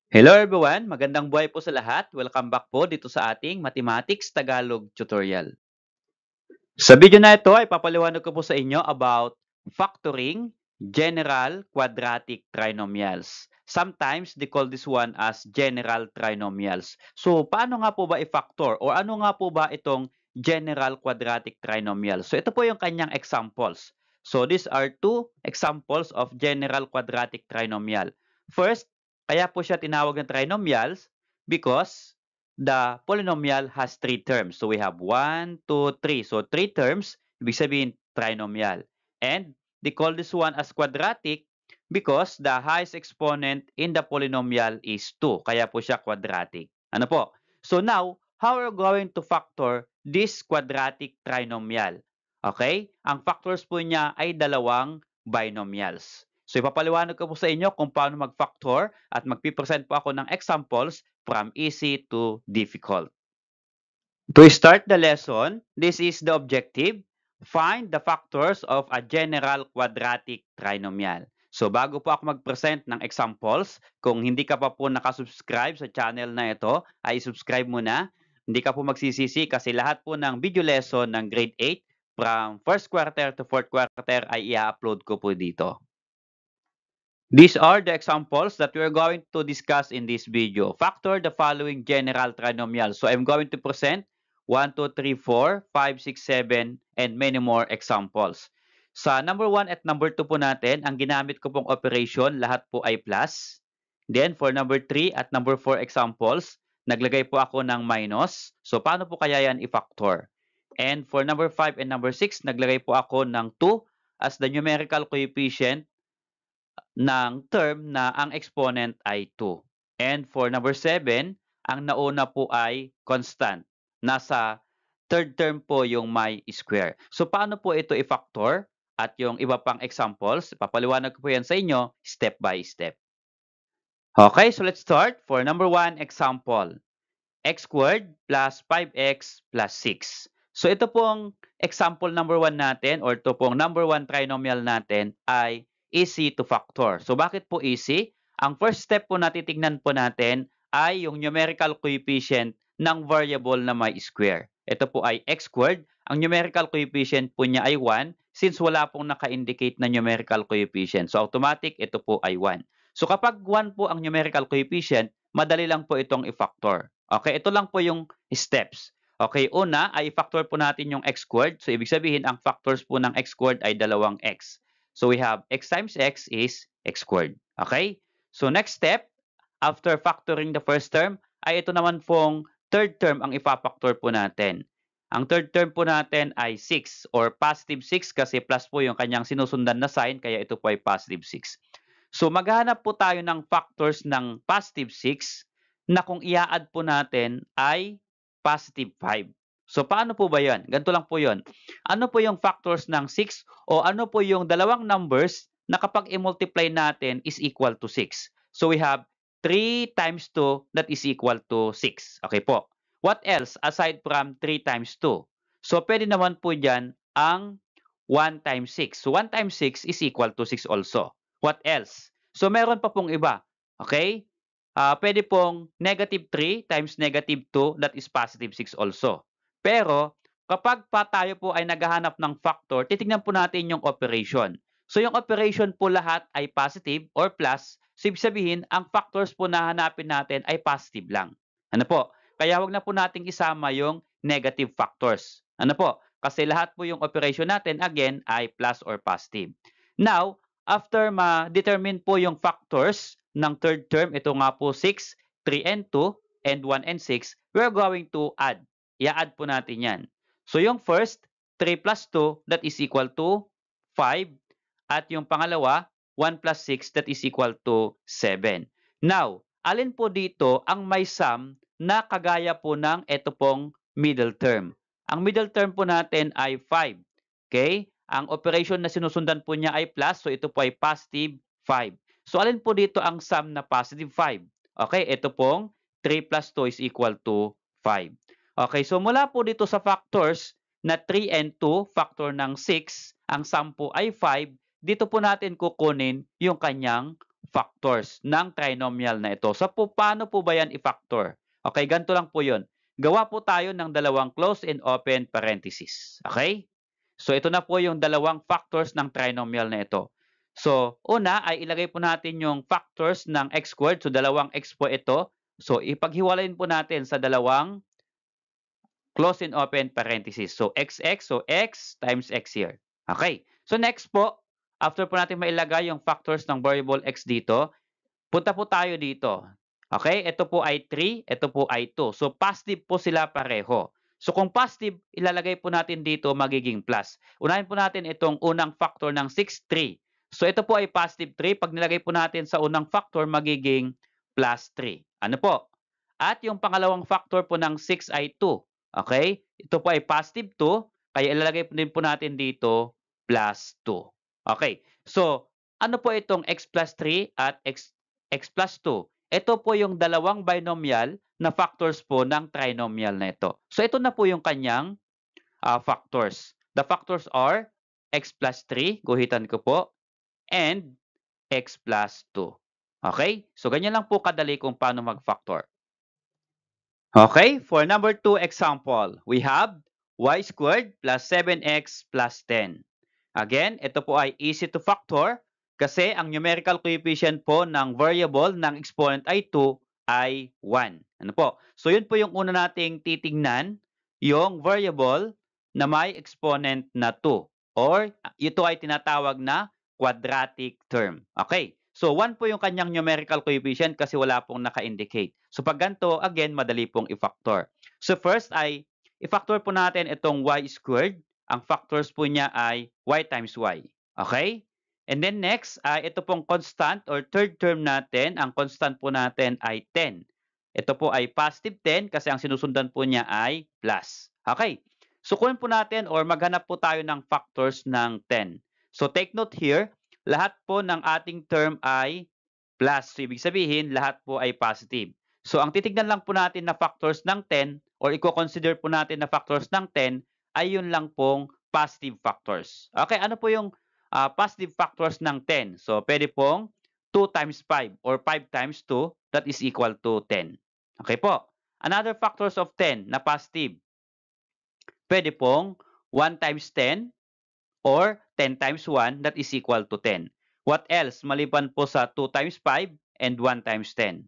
Hello everyone, magandang buhay po sa lahat. Welcome back po dito sa ating Mathematics Tagalog tutorial. Sa video na ito ay papaliwanag ko po sa inyo about factoring general quadratic trinomials. Sometimes they call this one as general trinomials. So paano nga po ba i-factor or ano nga po ba itong general quadratic trinomial? So ito po yung kanyang examples. So these are two examples of general quadratic trinomial. First, kaya po siya tinawag na trinomials because the polynomial has three terms. So we have 1, 2, 3. So three terms, ibig sabihin trinomial. And they call this one as quadratic because the highest exponent in the polynomial is 2. Kaya po siya quadratic. Ano po? So now, how are we going to factor this quadratic trinomial? Okay? Ang factors po niya ay dalawang binomials. So ipapaliwanag ko po sa inyo kung paano mag-factor at magpipresent po ako ng examples from easy to difficult. To start the lesson, this is the objective. Find the factors of a general quadratic trinomial. So bago po ako mag-present ng examples, kung hindi ka pa po nakasubscribe sa channel na ito, ay subscribe muna. Hindi ka po magsisisi kasi lahat po ng video lesson ng grade 8 from first quarter to fourth quarter ay i-upload ko po dito. These are the examples that we are going to discuss in this video. Factor the following general trinomials. So I'm going to present 1, 2, 3, 4, 5, 6, 7, and many more examples. Sa number 1 at number 2 po natin, ang ginamit ko pong operation, lahat po ay plus. Then for number 3 at number 4 examples, naglagay po ako ng minus. So paano po kaya yan i-factor? And for number 5 and number 6, naglagay po ako ng 2 as the numerical coefficient ng term na ang exponent ay 2. And for number 7, ang nauna po ay constant. Nasa third term po yung may square. So paano po ito i-factor? At yung iba pang examples, papaliwanag ko po yan sa inyo step by step. Okay, so let's start. For number 1 example, x squared plus 5x plus 6. So ito pong example number 1 natin or ito pong number 1 trinomial natin ay easy to factor. So bakit po easy? Ang first step po na titignan po natin ay yung numerical coefficient ng variable na may square. Ito po ay x squared. Ang numerical coefficient po niya ay 1 since wala pong naka-indicate na numerical coefficient. So automatic ito po ay 1. So kapag 1 po ang numerical coefficient, madali lang po itong i-factor. Okay, ito lang po yung steps. Okay, una ay i-factor po natin yung x squared. So ibig sabihin ang factors po ng x squared ay dalawang x. So we have x times x is x squared. Okay? So next step, after factoring the first term, ay ito naman pong third term ang ipa-factor po natin. Ang third term po natin ay 6 or positive 6 kasi plus po yung kanyang sinusundan na sign kaya ito po ay positive 6. So maghahanap po tayo ng factors ng positive 6 na kung i-add po natin ay positive 5. So paano po ba 'yan? Ganito lang po 'yon. Ano po yung factors ng 6 o ano po yung dalawang numbers na kapag i-multiply natin is equal to 6? So we have 3 times 2 that is equal to 6. Okay po. What else aside from 3 times 2? So pwede naman po diyan ang 1 times 6. So 1 times 6 is equal to 6 also. What else? So meron pa pong iba. Okay? Pwede pong negative 3 times negative 2, that is positive 6 also. Pero kapag pa tayo po ay naghahanap ng factor, titingnan po natin yung operation. So yung operation po lahat ay positive or plus. So ibig sabihin, ang factors po na hanapin natin ay positive lang. Ano po? Kaya wag na po nating isama yung negative factors. Ano po? Kasi lahat po yung operation natin, again, ay plus or positive. Now, after ma-determine po yung factors ng third term, ito nga po 6, 3 and 2, and 1 and 6, we're going to add. I-add po natin yan. So yung first, 3 plus 2, that is equal to 5. At yung pangalawa, 1 plus 6, that is equal to 7. Now, alin po dito ang may sum na kagaya po ng ito pong middle term? Ang middle term po natin ay 5. Okay? Ang operation na sinusundan po niya ay plus, so ito po ay positive 5. So alin po dito ang sum na positive 5? Okay, ito pong 3 plus 2 is equal to 5. Okay, so mula po dito sa factors na 3 and 2, factor ng 6, ang sum po ay 5, dito po natin kukunin yung kanyang factors ng trinomial na ito. So, paano po ba yan i-factor? Okay, ganito lang po yun. Gawa po tayo ng dalawang close and open parenthesis. Okay? So, ito na po yung dalawang factors ng trinomial na ito. So, una ay ilagay po natin yung factors ng x squared. So, dalawang x po ito. So, ipaghiwalayin po natin sa dalawang close and open parenthesis. So, xx, so x times x here. Okay. So, next po, after po natin mailagay yung factors ng variable x dito, punta po tayo dito. Okay? Ito po ay 3, ito po ay 2. So, positive po sila pareho. So, kung positive, ilalagay po natin dito magiging plus. Unahin po natin itong unang factor ng 6, 3. So, ito po ay positive 3. Pag nilagay po natin sa unang factor, magiging plus 3. Ano po? At yung pangalawang factor po ng 6 ay 2. Okay? Ito po ay positive 2. Kaya ilalagay po din po natin dito plus 2. Okay. So, ano po itong x plus 3 at x plus 2? Ito po yung dalawang binomial na factors po ng trinomial na ito. So, ito na po yung kanyang factors. The factors are x plus 3, guhitan ko po, and x plus 2. Okay? So, ganyan lang po kadali kung paano mag-factor. Okay, for number 2 example, we have y squared plus 7x plus 10. Again, ito po ay easy to factor kasi ang numerical coefficient po ng variable ng exponent ay 2 ay 1. Ano po? So yun po yung una nating titingnan, yung variable na may exponent na 2 or ito ay tinatawag na quadratic term. Okay. So, 1 po yung kanyang numerical coefficient kasi wala pong naka-indicate. So, pag ganito, again, madali pong i-factor. So, first ay, i-factor po natin itong y squared. Ang factors po niya ay y times y. Okay? And then next, ay ito pong constant or third term natin. Ang constant po natin ay 10. Ito po ay positive 10 kasi ang sinusundan po niya ay plus. Okay? So, kunin po natin or maghanap po tayo ng factors ng 10. So, take note here, lahat po ng ating term ay plus. So, ibig sabihin, lahat po ay positive. So, ang titignan lang po natin na factors ng 10 or i-consider po natin na factors ng 10 ay yun lang pong positive factors. Okay, ano po yung positive factors ng 10? So, pwede pong 2 times 5 or 5 times 2, that is equal to 10. Okay po. Another factors of 10 na positive, pwede pong 1 times 10 or 10 times 1, that is equal to 10. What else? Maliban po sa 2 times 5 and 1 times 10.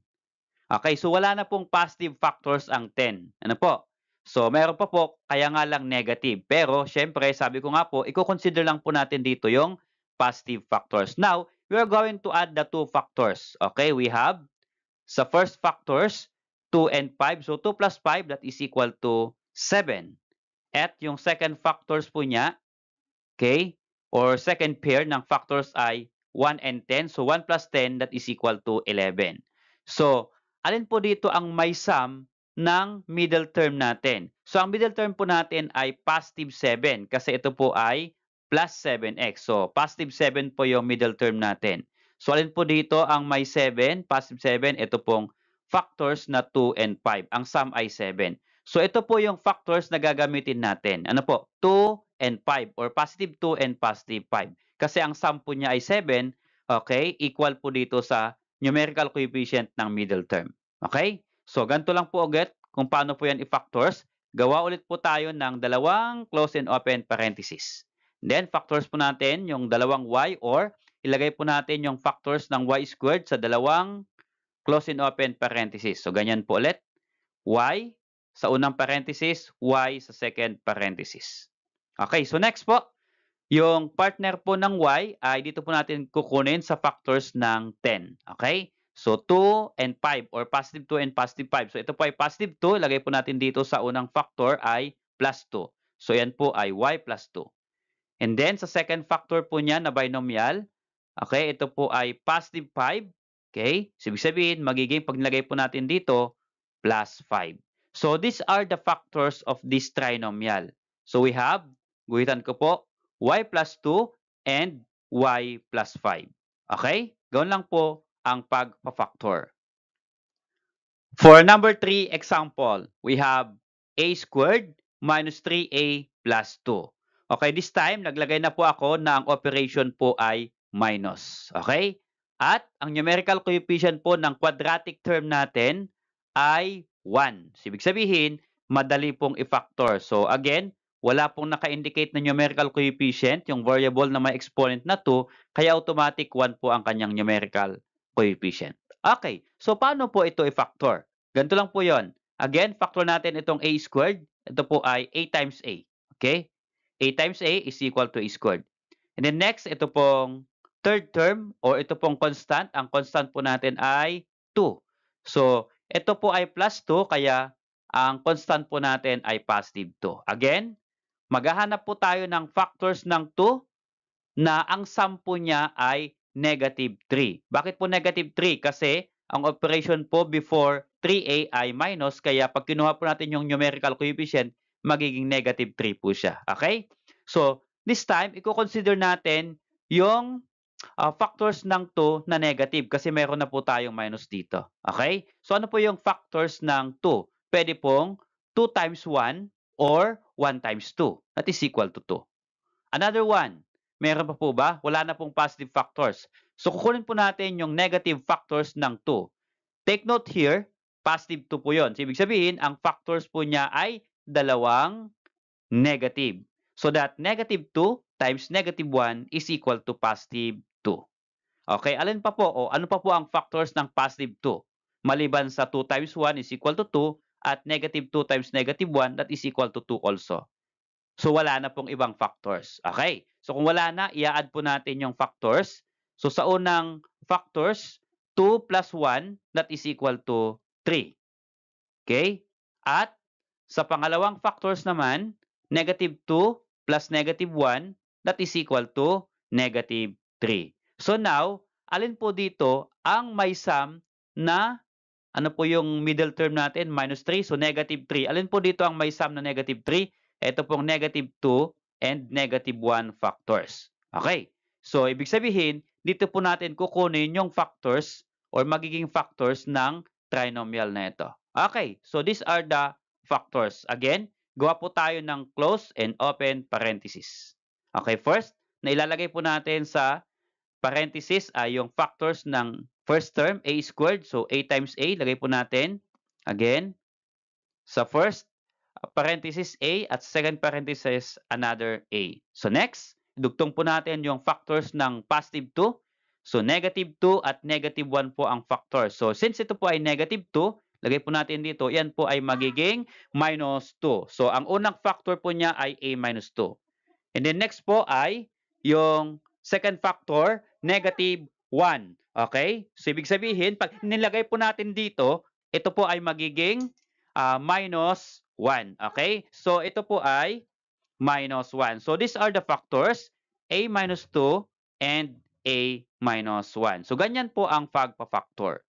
Okay, so wala na pong positive factors ang 10. Ano po? So, meron pa po, kaya nga lang negative. Pero, syempre, sabi ko nga po, i-consider lang po natin dito yung positive factors. Now, we are going to add the two factors. Okay, we have sa first factors, 2 and 5. So, 2 plus 5, that is equal to 7. At yung second factors po niya, okay, or second pair ng factors ay 1 and 10. So, 1 plus 10, that is equal to 11. So, alin po dito ang may sum ng middle term natin? So, ang middle term po natin ay positive 7 kasi ito po ay plus 7x. So, positive 7 po yung middle term natin. So, alin po dito ang may 7? Positive 7, ito pong factors na 2 and 5. Ang sum ay 7. So, ito po yung factors na gagamitin natin. Ano po? 2 and 5 or positive 2 and positive 5. Kasi ang sum po niya ay 7, okay, equal po dito sa numerical coefficient ng middle term. Okay? So, ganito lang po ulit kung paano po yan i-factors. Gawa ulit po tayo ng dalawang close and open parenthesis. Then, factors po natin yung dalawang y or ilagay po natin yung factors ng y squared sa dalawang close and open parenthesis. So, ganyan po ulit. Y sa unang parenthesis, y sa second parenthesis. Okay, so next po, yung partner po ng y ay dito po natin kukunin sa factors ng 10. Okay? So 2 and 5 or positive 2 and positive 5. So ito po ay positive 2. Ilagay po natin dito sa unang factor ay plus 2. So yan po ay y plus 2. And then sa second factor po niya na binomial, okay, ito po ay positive 5. Okay? So ibig sabihin, magiging pag nilagay po natin dito, plus 5. So these are the factors of this trinomial. So we have, guhitan ko po, y plus 2 and y plus 5. Okay? Gawin lang po ang pagpa-factor. For number 3 example, we have a squared minus 3a plus 2. Okay, this time, naglagay na po ako na ang operation po ay minus. Okay? At ang numerical coefficient po ng quadratic term natin ay 1. So, ibig sabihin, madali pong i-factor. So again, wala pong naka-indicate na numerical coefficient, yung variable na may exponent na 2, kaya automatic 1 po ang kanyang numerical coefficient. Okay, so paano po ito i-factor? Ganito lang po yon. Again, factor natin itong a squared. Ito po ay a times a. Okay? A times a is equal to a squared. And then next, ito pong third term or ito pong constant. Ang constant po natin ay 2. So, ito po ay plus 2 kaya ang constant po natin ay positive 2. Again, maghahanap po tayo ng factors ng 2 na ang sum po niya ay negative 3. Bakit po negative 3? Kasi ang operation po before 3a ay minus, kaya pag kinuha po natin yung numerical coefficient, magiging negative 3 po siya. Okay? So, this time, i-consider natin yung factors ng 2 na negative kasi meron na po tayong minus dito. Okay? So, ano po yung factors ng 2? Pwede pong 2 times 1 or 1 times 2. That is equal to 2. Another one, meron pa po ba? Wala na pong positive factors. So, kukunin po natin yung negative factors ng 2. Take note here, positive 2 po yun. So, ibig sabihin, ang factors po niya ay dalawang negative. So, that negative 2 times negative 1 is equal to positive 2. Okay, alin pa po o ano pa po ang factors ng positive 2? Maliban sa 2 times 1 is equal to 2 at negative 2 times negative 1 that is equal to 2 also. So, wala na pong ibang factors. Okay. So, kung wala na, i-add po natin yung factors. So, sa unang factors, 2 plus 1, that is equal to 3. Okay? At sa pangalawang factors naman, negative 2 plus negative 1, that is equal to negative 3. So, now, alin po dito ang may sum na ano po yung middle term natin? Minus 3. So, negative 3. Alin po dito ang may sum na negative 3? Ito pong negative 2 and negative 1 factors. Okay. So, ibig sabihin, dito po natin kukunin yung factors or magiging factors ng trinomial na ito. Okay. So, these are the factors. Again, gawa po tayo ng close and open parenthesis. Okay. First, na ilalagay po natin sa parenthesis ay yung factors ng first term, a squared. So, a times a, lagay po natin. Again, sa first parenthesis a at second parenthesis another a. So, next, dugtong po natin yung factors ng positive 2. So, negative 2 at negative 1 po ang factor. So, since ito po ay negative 2, lagay po natin dito, yan po ay magiging minus 2. So, ang unang factor po niya ay a minus 2. And then next po ay yung second factor, negative 1. Okay? So, ibig sabihin, pag nilagay po natin dito, ito po ay magiging minus 1. Okay? So, ito po ay minus 1. So, these are the factors, a minus 2 and a minus 1. So, ganyan po ang pagpa-factor.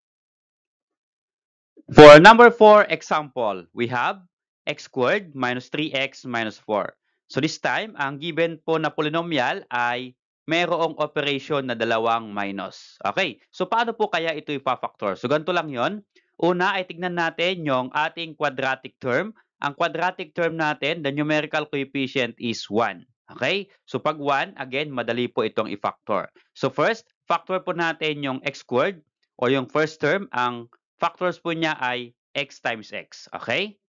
For number 4 example, we have x squared minus 3x minus 4. So this time, ang given po na polynomial ay mayroong operation na dalawang minus. Okay, so paano po kaya ito ipafactor? So ganito lang yon. Una ay tignan natin yung ating quadratic term. Ang quadratic term natin, the numerical coefficient is 1. Okay, so pag 1, again, madali po itong i-factor. So first, factor po natin yung x squared o yung first term. Ang factors po niya ay x times x. Okay?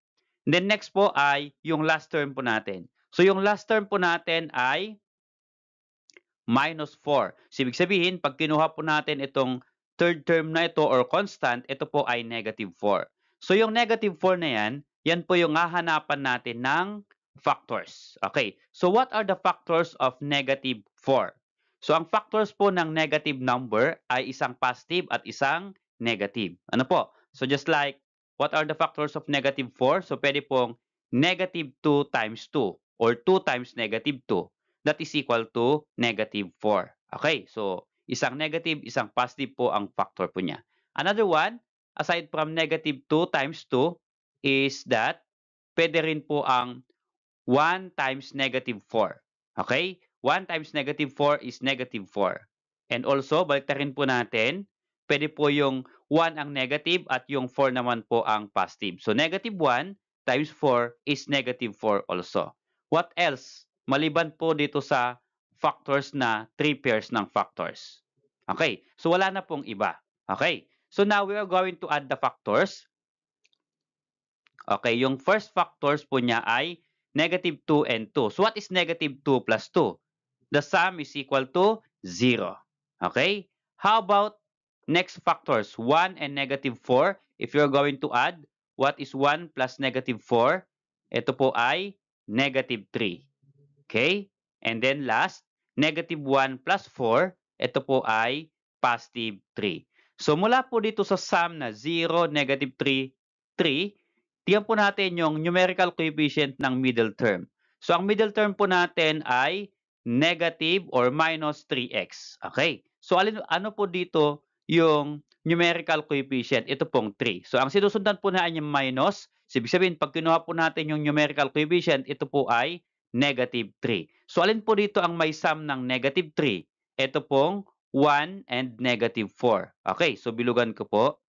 Then next po ay yung last term po natin. So yung last term po natin ay minus 4. So ibig sabihin, pag kinuha po natin itong third term na ito or constant, ito po ay negative 4. So yung negative 4 na yan, yan po yung hahanapan natin ng factors. Okay, so what are the factors of negative 4? So ang factors po ng negative number ay isang positive at isang negative. Ano po? So just like, what are the factors of negative 4? So pwede pong negative 2 times 2 or 2 times negative 2. That is equal to negative 4. Okay, so isang negative, isang positive po ang factor po niya. Another one, aside from negative 2 times 2, is that pwede rin po ang 1 times negative 4. Okay, 1 times negative 4 is negative 4. And also, baliktarin po natin, pwede po yung 1 ang negative at yung 4 naman po ang positive. So, negative 1 times 4 is negative 4 also. What else? Maliban po dito sa factors na 3 pairs ng factors. Okay, so wala na pong iba. Okay, so now we are going to add the factors. Okay, yung first factors po niya ay -2 and 2. So what is -2 plus 2? The sum is equal to 0. Okay? How about next factors, 1 and -4? If you're going to add, what is 1 plus -4? Ito po ay -3. Okay? And then last, -1 plus 4, ito po ay +3. So mula po dito sa sum na 0, -3, 3, tingnan po natin yung numerical coefficient ng middle term. So ang middle term po natin ay negative or -3x. Okay? So ano po dito yung numerical coefficient? Ito pong 3. So ang sinusundan po na yung minus, ibig sabihin pag kinuha po natin yung numerical coefficient, ito po ay -3. So alin po dito ang may sum ng -3? Ito pong 1 and -4. Okay, so bilugan ko po.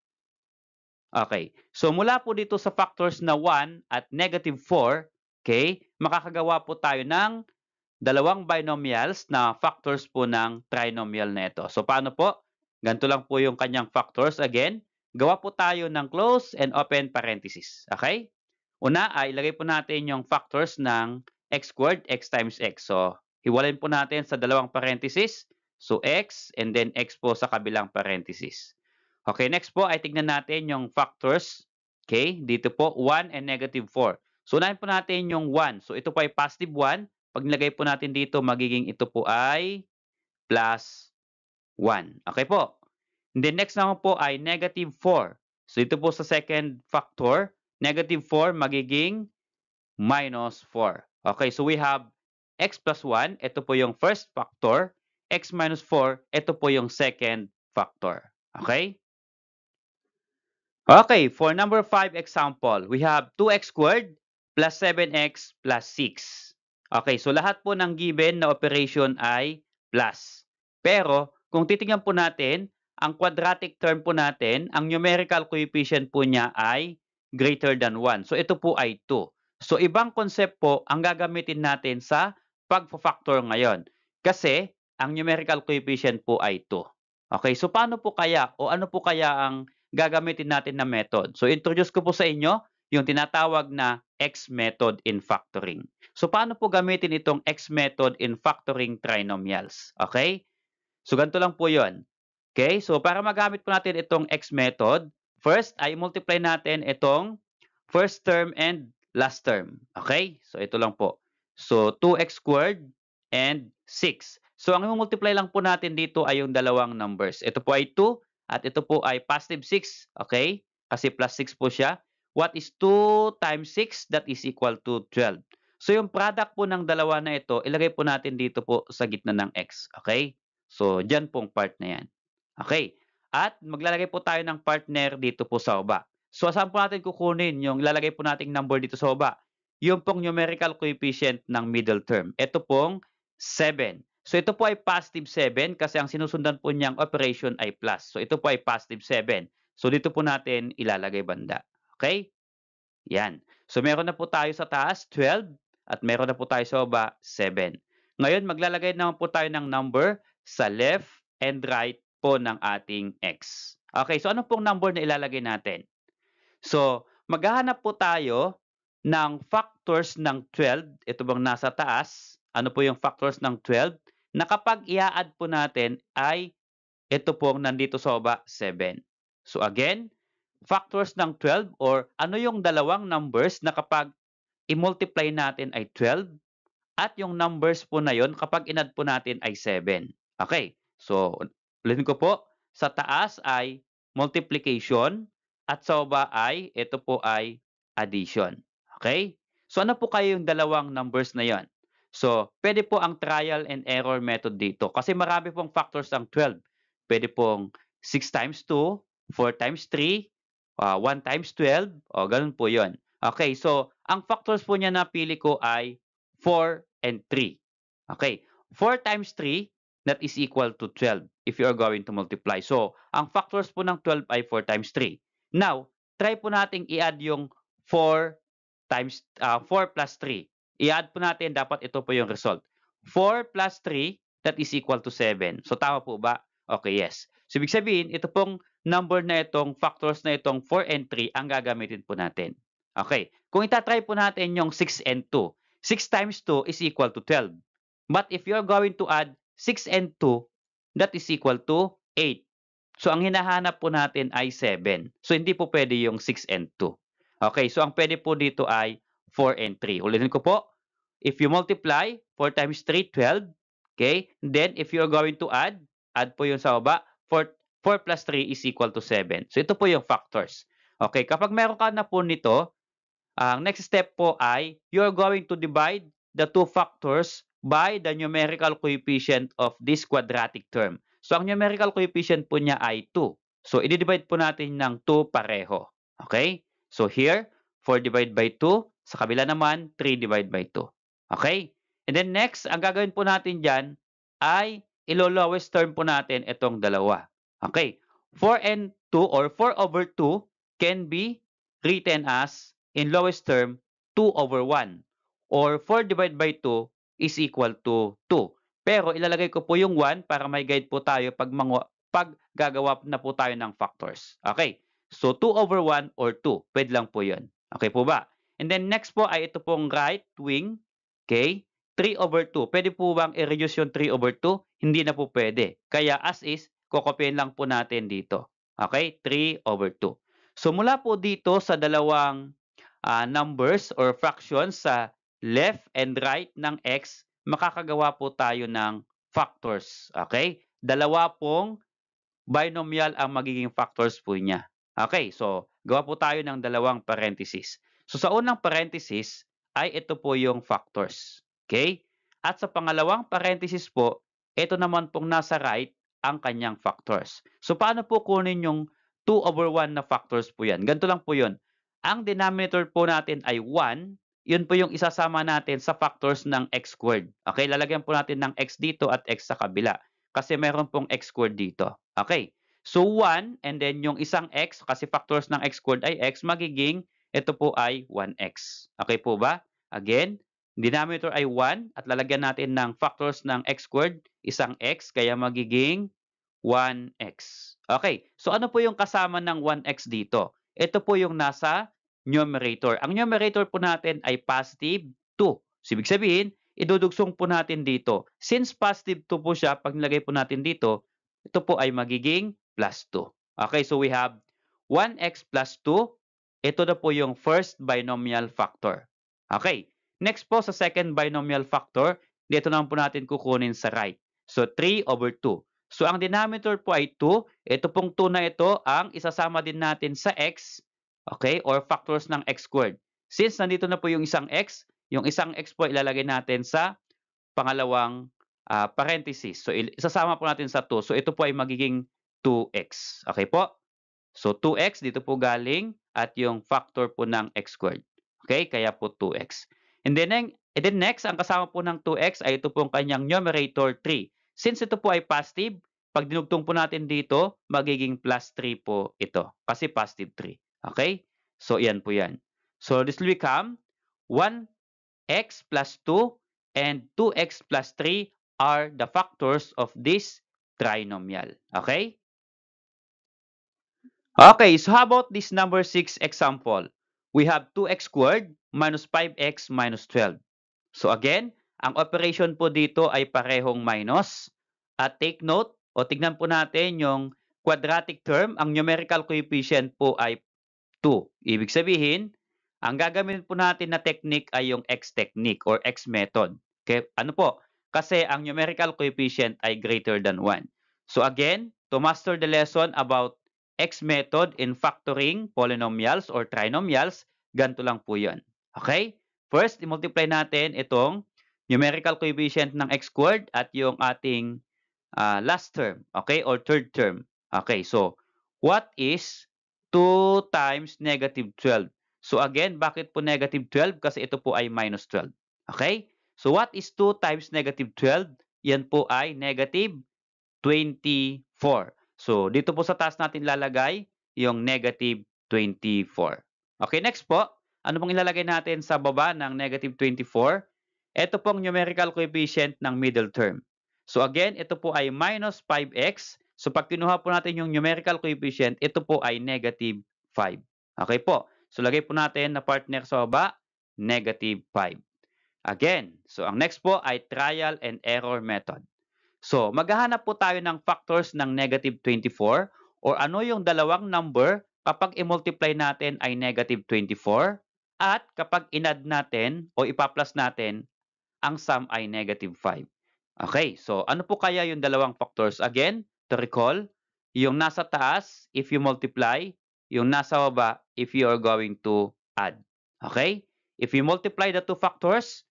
Okay. So mula po dito sa factors na 1 at -4, okay, makakagawa po tayo ng dalawang binomials na factors po ng trinomial na ito. So paano po? Ganito lang po yung kanyang factors. Again, gawa po tayo ng close and open parenthesis. Okay? Una ay ilagay po natin yung factors ng x squared, x times x. So hiwalayin po natin sa dalawang parenthesis. So x and then x po sa kabilang parenthesis. Okay, next po ay tignan natin yung factors. Okay, dito po 1 and -4. So unahin po natin yung 1. So ito po ay positive 1. Pag nilagay po natin dito, magiging ito po ay plus 1. Okay po. And then next naman po ay -4. So ito po sa second factor, -4 magiging -4. Okay, so we have x plus 1, ito po yung first factor. X minus 4, ito po yung second factor. Okay? Okay, for number 5 example, we have 2x squared plus 7x plus 6. Okay, so lahat po ng given na operation ay plus. Pero kung titingnan po natin, ang quadratic term po natin, ang numerical coefficient po niya ay greater than 1. So ito po ay 2. So ibang concept po ang gagamitin natin sa pagfa-factor ngayon. Kasi ang numerical coefficient po ay 2. Okay, so paano po kaya o ano po kaya ang gagamitin natin na method? So introduce ko po sa inyo yung tinatawag na X method in factoring. So paano po gamitin itong X method in factoring trinomials? Okay? So ganito lang po 'yon. Okay? So para magamit po natin itong X method, first ay multiply natin itong first term and last term. Okay? So ito lang po. So 2x squared and 6. So ang multiply lang po natin dito ay yung dalawang numbers. Ito po ay 2 at ito po ay positive 6. Okay? Kasi plus 6 po siya. What is 2 times 6? That is equal to 12. So yung product po ng dalawa na ito, ilagay po natin dito po sa gitna ng x. Okay? So dyan pong part na yan. Okay? At maglalagay po tayo ng partner dito po sa baba. So saan po natin kukunin yung ilalagay po nating number dito sa baba? Yung pong numerical coefficient ng middle term. Ito pong 7. So ito po ay positive 7 kasi ang sinusundan po niyang operation ay plus. So ito po ay positive 7. So dito po natin ilalagay banda. Okay? Yan. So meron na po tayo sa taas, 12. At meron na po tayo sa baba, 7. Ngayon, maglalagay naman po tayo ng number sa left and right po ng ating x. Okay, so ano pong number na ilalagay natin? So, maghahanap po tayo ng factors ng 12. Ito bang nasa taas? Ano po yung factors ng 12? Na kapag i-add po natin ay ito pong nandito sa baba, 7. So again, factors ng 12 or ano yung dalawang numbers na kapag i-multiply natin ay 12 at yung numbers po na yon kapag in-add po natin ay 7. Okay, so ulitin ko po, sa taas ay multiplication at sa baba ay ito po ay addition. Okay? So ano po kayo yung dalawang numbers na yon? So pwede po ang trial and error method dito kasi marami pong factors ang 12. Pwede pong 6 times 2, 4 times 3, 1 times 12, o ganun po yon. Okay, so ang factors po niya na pili ko ay 4 and 3. Okay, 4 times 3, that is equal to 12 if you are going to multiply. So, ang factors po ng 12 ay 4 times 3. Now, try po nating i-add yung 4 plus 3. I-add po natin, dapat ito po yung result. 4 plus 3, that is equal to 7. So, tama po ba? Okay, yes. So, ibig sabihin, ito pong number na itong factors na itong 4 and 3 ang gagamitin po natin. Okay. Kung itatry po natin yung 6 and 2, 6 times 2 is equal to 12. But if you're going to add 6 and 2, that is equal to 8. So, ang hinahanap po natin ay 7. So, hindi po pwede yung 6 and 2. Okay, so ang pwede po dito ay 4 and 3. Ulitin ko po. If you multiply, 4 times 3, 12. Okay, then if you're going to add po yung sa baba, 4 plus 3 is equal to 7. So, ito po yung factors. Okay, kapag meron ka na po nito, ang next step po ay you're going to divide the two factors by the numerical coefficient of this quadratic term. So, ang numerical coefficient po niya ay 2. So, i-divide po natin ng 2 pareho. Okay? So, here, 4 divided by 2. Sa kabila naman, 3 divided by 2. Okay? And then next, ang gagawin po natin dyan ay ilo-lowest term po natin itong dalawa. Okay? 4 and 2 or 4 over 2 can be written as in lowest term 2 over 1 or 4 divided by 2 is equal to 2. Pero ilalagay ko po yung 1 para may guide po tayo pag gagawa na po tayo ng factors. Okay. So 2 over 1 or 2. Pwede lang po yun. Okay po ba? And then next po ay ito pong right wing. Okay. 3 over 2. Pwede po bang i-reduce yung 3 over 2? Hindi na po pwede. Kaya as is, kokopyahin lang po natin dito. Okay. 3 over 2. So mula po dito sa dalawang numbers or fractions sa left and right ng x, makakagawa po tayo ng factors. Okay? Dalawa pong binomial ang magiging factors po niya. Okay, so gawa po tayo ng dalawang parenthesis. So sa unang parenthesis ay ito po yung factors. Okay? At sa pangalawang parenthesis po, ito naman pong nasa right ang kanyang factors. So paano po kunin yung 2 over 1 na factors po yan? Ganito lang po yun. Ang denominator po natin ay 1, yun po yung isasama natin sa factors ng x squared. Okay, lalagyan po natin ng x dito at x sa kabila. Kasi meron pong x squared dito. Okay, so 1 and then yung isang x, kasi factors ng x squared ay x, magiging ito po ay 1x. Okay po ba? Again, denominator ay 1 at lalagyan natin ng factors ng x squared, isang x, kaya magiging 1x. Okay, so ano po yung kasama ng 1x dito? Ito po yung nasa numerator. Ang numerator po natin ay positive 2. So, ibig sabihin, idudugsong po natin dito. Since positive 2 po siya, pag nilagay po natin dito, ito po ay magiging plus 2. Okay, so we have 1x plus 2. Ito na po yung first binomial factor. Okay, next po sa second binomial factor, dito naman po natin kukunin sa right. So, 3 over 2. So, ang denominator po ay 2. Ito pong 2 na ito ang isasama din natin sa x, okay, or factors ng x squared. Since nandito na po yung isang x po ilalagay natin sa pangalawang parenthesis. So, isasama po natin sa 2. So, ito po ay magiging 2x. Okay po? So, 2x dito po galing at yung factor po ng x squared. Okay? Kaya po 2x. And then next, ang kasama po ng 2x ay ito po ang kanyang numerator 3. Since ito po ay positive, pag dinugtong po natin dito, magiging plus 3 po ito. Kasi positive 3. Okay? So, yan po yan. So, this will become 1x plus 2 and 2x plus 3 are the factors of this trinomial. Okay? Okay, so how about this number 6 example? We have 2x squared minus 5x minus 12. So again, ang operation po dito ay parehong minus. At take note, o tignan po natin yung quadratic term, ang numerical coefficient po ay 2. Ibig sabihin, ang gagamitin po natin na technique ay yung x technique or x method. Okay? Ano po? Kasi ang numerical coefficient ay greater than 1. So again, to master the lesson about x method in factoring polynomials or trinomials, ganito lang po yun. Okay? First, i-multiply natin itong numerical coefficient ng x squared at yung ating last term, okay, or third term. Okay, so what is 2 times negative 12? So again, bakit po negative 12? Kasi ito po ay minus 12. Okay? So what is 2 times negative 12? Yan po ay negative 24. So dito po sa taas natin lalagay yung negative 24. Okay, next po. Ano pong ilalagay natin sa baba ng negative 24? Ito pong numerical coefficient ng middle term. So again, ito po ay minus 5x. So pag kinuha po natin yung numerical coefficient, ito po ay negative 5. Okay po. So lagay po natin na partner sa baba, negative 5. Again, so ang next po ay trial and error method. So maghahanap po tayo ng factors ng negative 24 or ano yung dalawang number kapag i-multiply natin ay negative 24 at kapag in-add natin o ipa-plus natin ang sum ay negative 5. Okay, so ano po kaya yung dalawang factors? Again, to recall, yung nasa taas, if you multiply, yung nasa baba, if you are going to add. Okay? If you multiply the two factors,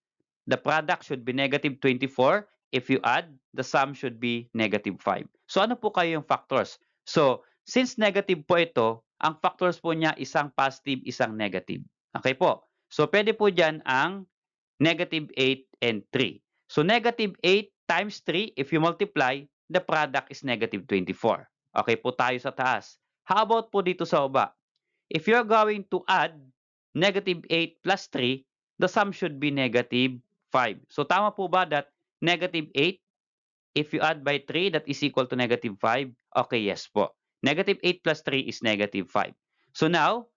the product should be negative 24. If you add, the sum should be negative 5. So ano po kayo yung factors? So, since negative po ito, ang factors po niya isang positive, isang negative. Okay po? So, pwede po dyan ang negative 8 and 3. So, negative 8 times 3, if you multiply, the product is negative 24. Okay po tayo sa taas. How about po dito sa baba? If you're going to add negative 8 plus 3, the sum should be negative 5. So, tama po ba that negative 8, if you add by 3, that is equal to negative 5? Okay, yes po. Negative 8 plus 3 is negative 5. So, now,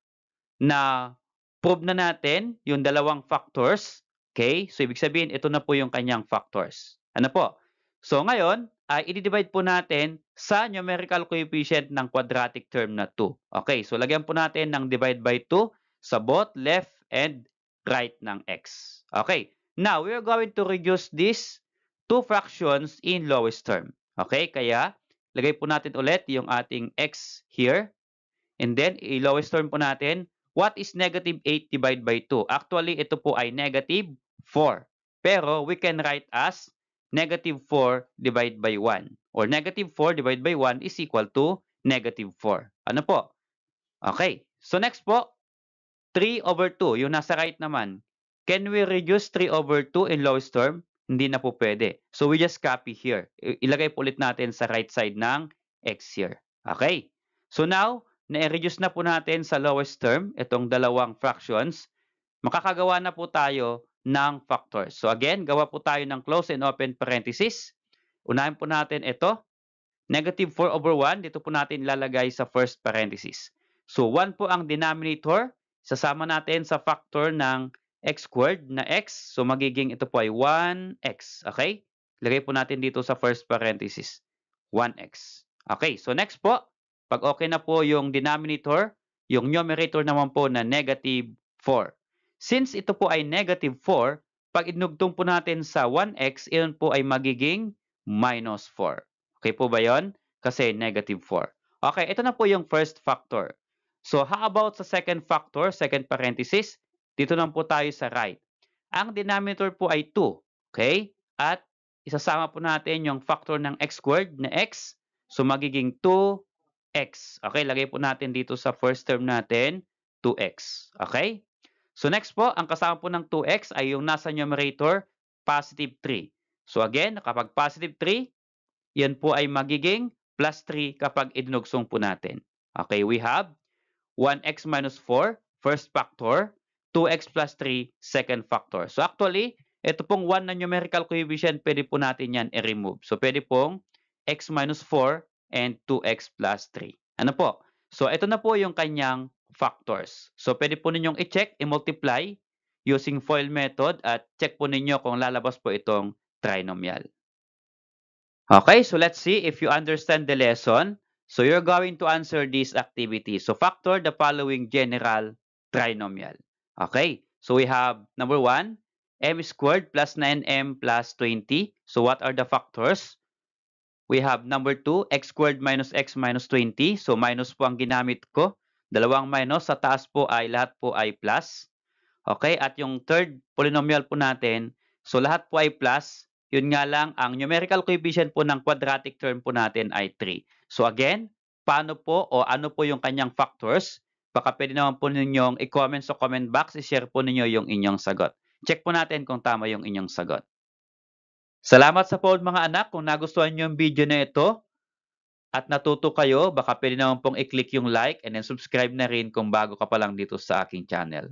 na prove na natin yung dalawang factors. Okay? So, ibig sabihin, ito na po yung kanyang factors. Ano po? So, ngayon, ay i-divide po natin sa numerical coefficient ng quadratic term na 2. Okay? So, lagyan po natin ng divide by 2 sa both left and right ng x. Okay? Now, we are going to reduce these two fractions in lowest term. Okay? Kaya, lagay po natin ulit yung ating x here. And then, i-lowest term po natin. What is negative 8 divided by 2? Actually, ito po ay negative 4. Pero, we can write as negative 4 divided by 1. Or negative 4 divided by 1 is equal to negative 4. Ano po? Okay. So, next po, 3 over 2. Yung nasa right naman. Can we reduce 3 over 2 in lowest term? Hindi na po pwede. So, we just copy here. Ilagay po ulit natin sa right side ng x here. Okay. So, now, na-reduce na po natin sa lowest term, itong dalawang fractions, makakagawa na po tayo ng factors. So again, gawa po tayo ng close and open parenthesis. Unahin po natin ito. Negative 4 over 1, dito po natin ilalagay sa first parenthesis. So 1 po ang denominator. Sasama natin sa factor ng x squared na x. So magiging ito po ay 1x. Okay? Lagay po natin dito sa first parenthesis. 1x. Okay, so next po. Pag okay na po yung denominator, yung numerator naman po na negative 4. Since ito po ay negative 4, pag inugtong po natin sa 1x, iyon po ay magiging minus 4. Okay po ba yon? Kasi negative 4. Okay, ito na po yung first factor. So, how about sa second factor, second parenthesis? Dito lang po tayo sa right. Ang denominator po ay 2. Okay? At isasama po natin yung factor ng x squared na x. So, magiging 2 x. Okay, lagay po natin dito sa first term natin, 2x. Okay? So next po, ang kasama po ng 2x ay yung nasa numerator, positive 3. So again, kapag positive 3, yan po ay magiging plus 3 kapag idinugsong po natin. Okay, we have 1x minus 4, first factor, 2x plus 3, second factor. So actually, ito pong 1 na numerical coefficient, pwede po natin yan i-remove. So pwede pong x minus 4 and 2x plus 3. Ano po? So, ito na po yung kanyang factors. So, pwede po ninyong i-check, i-multiply using FOIL method at check po ninyo kung lalabas po itong trinomial. Okay, so let's see if you understand the lesson. So, you're going to answer this activity. So, factor the following general trinomial. Okay, so we have number 1, m squared plus 9m plus 20. So, what are the factors? We have number 2, x squared minus x minus 20. So, minus po ang ginamit ko. Dalawang minus. Sa taas po ay lahat po ay plus. Okay, at yung third polynomial po natin, so lahat po ay plus. Yun nga lang, ang numerical coefficient po ng quadratic term po natin ay 3. So again, paano po o ano po yung kanyang factors? Baka pwede naman po ninyong i-comment sa comment box, i-share po ninyo yung inyong sagot. Check po natin kung tama yung inyong sagot. Salamat sa poll mga anak. Kung nagustuhan nyo yung video na ito at natuto kayo, baka pwede naman pong i-click yung like and then subscribe na rin kung bago ka pa lang dito sa aking channel.